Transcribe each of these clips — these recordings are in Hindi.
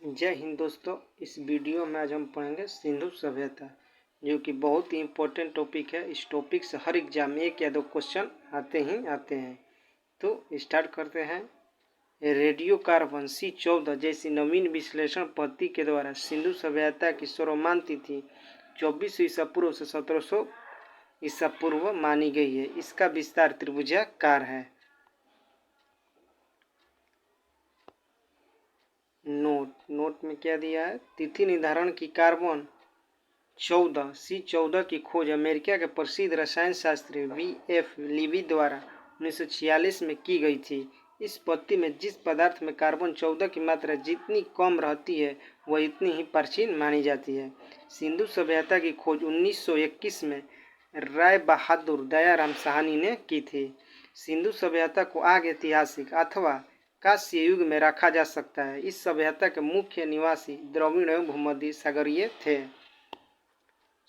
जय हिंद दोस्तों। इस वीडियो में आज हम पढ़ेंगे सिंधु सभ्यता, जो कि बहुत ही इम्पोर्टेंट टॉपिक है। इस टॉपिक से हर एग्जाम में एक या दो क्वेश्चन आते हैं। तो स्टार्ट करते हैं। रेडियो कार्बन C14 जैसी नवीन विश्लेषण पद्धति के द्वारा सिंधु सभ्यता की सर्वमान्य तिथि 2400 ईसा पूर्व से 1700 ईसा पूर्व मानी गई है। इसका विस्तार त्रिभुजाकार है। नोट में क्या दिया है? तिथि निर्धारण की कार्बन 14 C14 की खोज अमेरिका के प्रसिद्ध रसायन शास्त्री V.F. लीवी द्वारा 1946 में की गई थी। इस पद्धति में जिस पदार्थ में कार्बन 14 की मात्रा जितनी कम रहती है वह इतनी ही प्राचीन मानी जाती है। सिंधु सभ्यता की खोज 1921 में राय बहादुर दयाराम साहनी ने की थी। सिंधु सभ्यता को आग ऐतिहासिक अथवा कांस्य युग में रखा जा सकता है। इस सभ्यता के मुख्य निवासी द्रविड़ एवं भूमध्य सागरीय थे।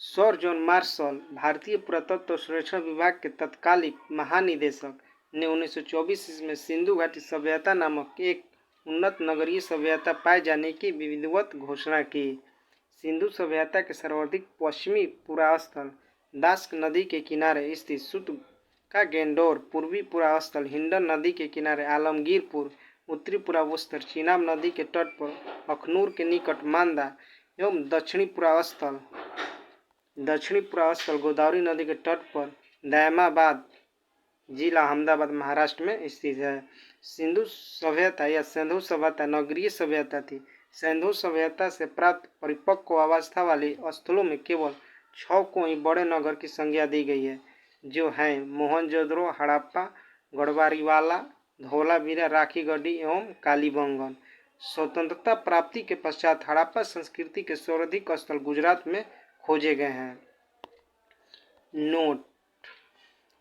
सर जॉन मार्शल, भारतीय पुरातत्व सर्वेक्षण विभाग के तत्कालीन महानिदेशक, ने 1924 में सिंधु घाटी सभ्यता नामक एक उन्नत नगरीय सभ्यता पाए जाने की विधिवत घोषणा की। सिंधु सभ्यता के सर्वाधिक पश्चिमी पुरास्थल दास्क नदी के किनारे स्थित सुत का गेंडोर, पूर्वी पुरास्थल हिंडन नदी के किनारे आलमगीरपुर, उत्तरी पुरावस्थल चिनाब नदी के तट पर अखनूर के निकट मांदा एवं दक्षिणी पुरास्थल गोदावरी नदी के तट पर दयामाबाद, जिला अहमदाबाद, महाराष्ट्र में स्थित है। सिंधु सभ्यता या सिंधु सभ्यता नगरीय सभ्यता थी। सिंधु सभ्यता से प्राप्त परिपक्व अवस्था वाले स्थलों में केवल 6 को ही बड़े नगर की संज्ञा दी गई है, जो हैं मोहनजोदड़ो, हड़प्पा, गढ़वारीवाला, धौलावीरा, राखीगढ़ी एवं कालीबंगन। स्वतंत्रता प्राप्ति के पश्चात हड़प्पा संस्कृति के सर्वाधिक स्थल गुजरात में खोजे गए हैं। नोट: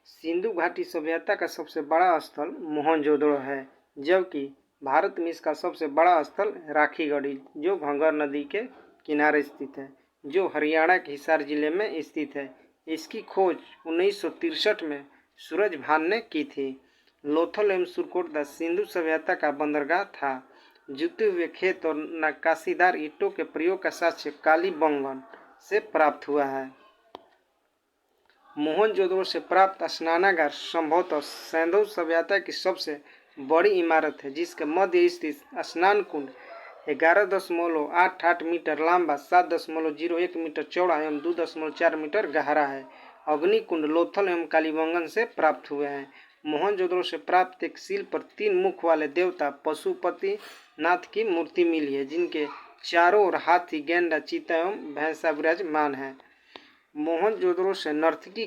सिंधु घाटी सभ्यता का सबसे बड़ा स्थल मोहनजोदड़ो है, जबकि भारत में इसका सबसे बड़ा स्थल राखीगढ़ी, जो घंगर नदी के किनारे स्थित है, जो हरियाणा के हिसार जिले में स्थित है। इसकी खोज 1963 में सूरजभान ने की थी। लोथल एवं सुरकोटदा सिंधु सभ्यता का बंदरगाह था। जुते हुए खेत और नक्काशीदार ईंटों के प्रयोग का साक्ष्य कालीबंगन से प्राप्त हुआ है। मोहनजोदड़ो से प्राप्त स्नानागार संभवतः सिंधु सभ्यता की सबसे बड़ी इमारत है, जिसके मध्य स्थित स्नान कुंड 11.88 मीटर लंबा, 7.01 मीटर चौड़ा एवं 2.4 मीटर गहरा है। अग्निकुंड लोथल एवं कालीबंगन से प्राप्त हुए हैं। मोहनजोदड़ो से प्राप्त एक शिल्प पर 3 मुख वाले देवता पशुपति नाथ की मूर्ति मिली है, जिनके चारों ओर हाथी, गेंडा, चीता एवं भैंसा विराजमान है। मोहनजोदड़ो से नर्तकी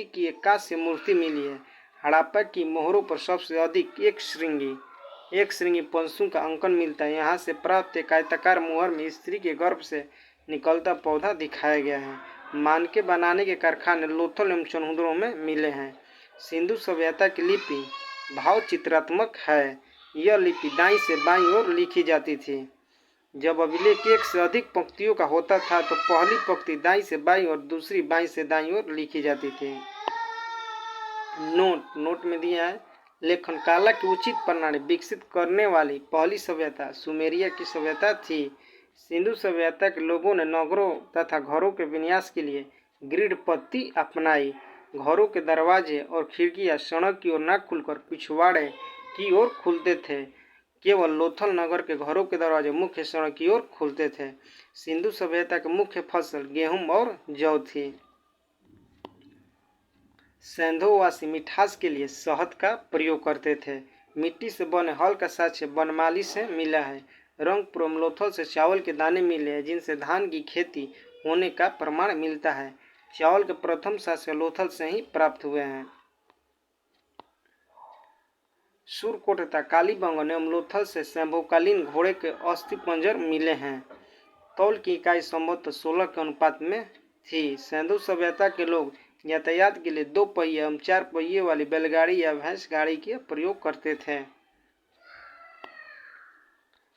की एक कांस्य मूर्ति मिली है। हड़प्पा की मोहरों पर सबसे अधिक एक श्रृंगी पंसु का अंकन मिलता है। यहाँ से प्राप्त एक आयताकार मोहर में स्त्री के गर्भ से निकलता पौधा दिखाया गया है। मानके बनाने के कारखाने लोथल एवं चनहुदड़ो में मिले हैं। सिंधु सभ्यता की लिपि भाव चित्रात्मक है। यह लिपि दाईं से बाईं ओर लिखी जाती थी। जब अभिलेख एक से अधिक पंक्तियों का होता था तो पहली पंक्ति दाईं से बाईं और दूसरी बाईं से दाईं ओर लिखी जाती थी। नोट में दिया है, लेखन कला की उचित प्रणाली विकसित करने वाली पहली सभ्यता सुमेरिया की सभ्यता थी। सिंधु सभ्यता के लोगों ने नगरों तथा घरों के विन्यास के लिए ग्रिड पद्धति अपनाई। घरों के दरवाजे और खिड़कियां सड़क की ओर न खुलकर पिछवाड़े की ओर खुलते थे। केवल लोथल नगर के घरों के दरवाजे मुख्य सड़क की ओर खुलते थे। सिंधु सभ्यता की मुख्य फसल गेहूं और जौ थी। सिंधुवासी मिठास के लिए शहद का प्रयोग करते थे। मिट्टी से बने हल का साक्ष्य बनमाली से मिला है। रंगपुर एवं लोथल से चावल के दाने मिले हैं, जिनसे धान की खेती होने का प्रमाण मिलता है। चावल के प्रथम साक्ष्य लोथल से ही प्राप्त हुए हैं। सुरकोटदा, कालीबंगन एवं लोथल से संभवकालीन घोड़े के अस्थिपंजर मिले हैं। तौल की इकाई संभवतः 16 के अनुपात में थी। सिंधु सभ्यता के लोग यातायात के लिए 2 पहिए एवं 4 पहिए वाली बैलगाड़ी या भैंस गाड़ी का प्रयोग करते थे।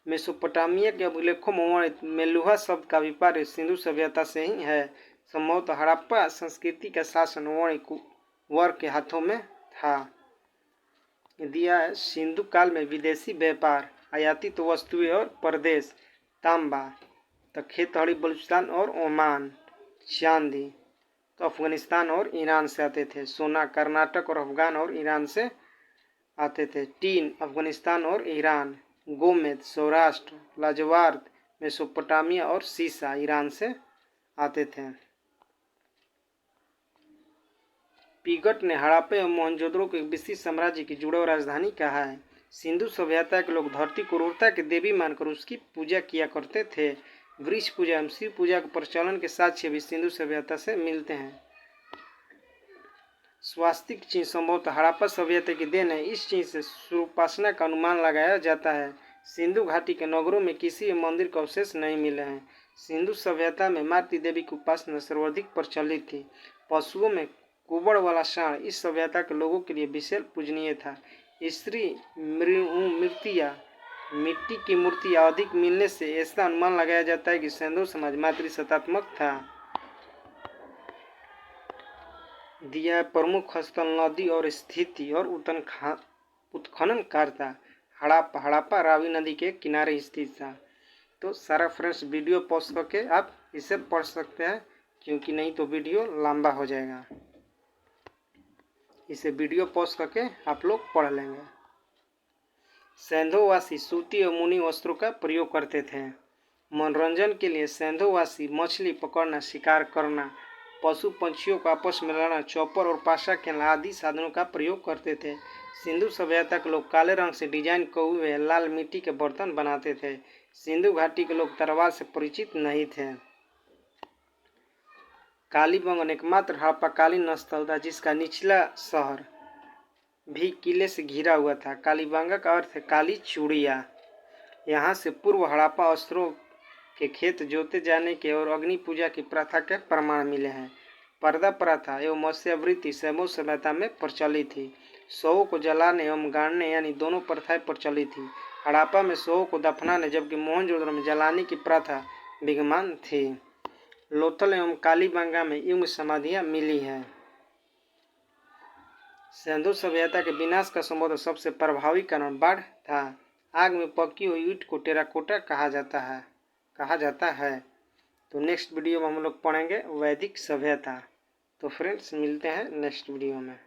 मेसोपोटामिया के अभिलेखों में वर्णित मेलुहा शब्द का विपर्य सिंधु सभ्यता से ही है। संभवतः हड़प्पा संस्कृति का शासन वणिक वर्ग के हाथों में था। दिया है, सिंधु काल में विदेशी व्यापार आयातित वस्तुएं और प्रदेश, तांबा तो खेतहड़ी बलूचिस्तान और ओमान, चांदी तो अफगानिस्तान और ईरान से आते थे, सोना कर्नाटक और अफगान और ईरान से आते थे, टीन अफगानिस्तान और ईरान, गोमेद सौराष्ट्र, लाजवार्द मेसोपोटामिया और सीसा ईरान से आते थे। पिगट ने हड़प्पा एवं मोहनजोदड़ो को एक विस्तृत साम्राज्य की जुड़ाव राजधानी कहा है। सिंधु सभ्यता के लोग धरती को उर्वरता की देवी मानकर उसकी पूजा किया करते थे। वृक्ष पूजा एवं शिव पूजा के प्रचलन के साक्ष्य भी सिंधु सभ्यता से मिलते हैं। स्वास्तिक चिन्ह संभवतः हड़प्पा सभ्यता की देन है। इस चिन्ह से सूर्योपासना का अनुमान लगाया जाता है। सिंधु घाटी के नगरों में किसी भी मंदिर का अवशेष नहीं मिले हैं। सिंधु सभ्यता में मातृ देवी की उपासना सर्वाधिक प्रचलित थी। पशुओं में कुबड़ वाला सांड इस सभ्यता के लोगों के लिए विशेष पूजनीय था। स्त्री मूर्तियाँ मिट्टी की मूर्तियाँ अधिक मिलने से ऐसा अनुमान लगाया जाता है कि सिंधु समाज मातृसत्तात्मक था। दिया प्रमुख स्थल नदी और स्थिति और उत्खनन कार्य हड़प्पा रावी नदी के किनारे स्थित था। तो सारा फ्रेंड्स वीडियो पॉज करके आप इसे पढ़ सकते हैं, क्योंकि नहीं तो वीडियो लंबा हो जाएगा। इसे वीडियो पॉज करके आप लोग पढ़ लेंगे। सिंधुवासी सूती और ऊनी वस्त्रों का प्रयोग करते थे। मनोरंजन के लिए सिंधुवासी मछली पकड़ना, शिकार करना, पशु पंछियों को आपस में लड़ना, चौपर और पाशा खेलना आदि साधनों का प्रयोग करते थे। सिंधु सभ्यता के लोग काले रंग से डिजाइन किए हुए लाल मिट्टी के बर्तन बनाते थे। सिंधु घाटी के लोग तलवार से परिचित नहीं थे। कालीबंगन एकमात्र हड़प्पाकालीन स्थल था जिसका निचला शहर भी किले से घिरा हुआ था। कालीबंगा का अर्थ है काली चूड़िया। यहाँ से पूर्व हड़प्पा अस्त्रों के खेत जोते जाने के और अग्नि पूजा की प्रथा के प्रमाण मिले हैं। पर्दा प्रथा एवं मत्स्यावृत्ति सिंधु सभ्यता में प्रचलित थी। शवों को जलाने एवं गाड़ने यानी दोनों प्रथाएं प्रचलित थी। हड़प्पा में शवों को दफनाने जबकि मोहनजोदड़ो में जलाने की प्रथा विद्यमान थी। लोथल एवं कालीबंगा में युग समाधियां मिली हैं। सिंधु सभ्यता के विनाश का संभवतः सबसे प्रभावी कारण बाढ़ था। आग में पकी हुई ईंट को टेराकोटा कहा जाता है। तो नेक्स्ट वीडियो में हम लोग पढ़ेंगे वैदिक सभ्यता। तो फ्रेंड्स मिलते हैं नेक्स्ट वीडियो में।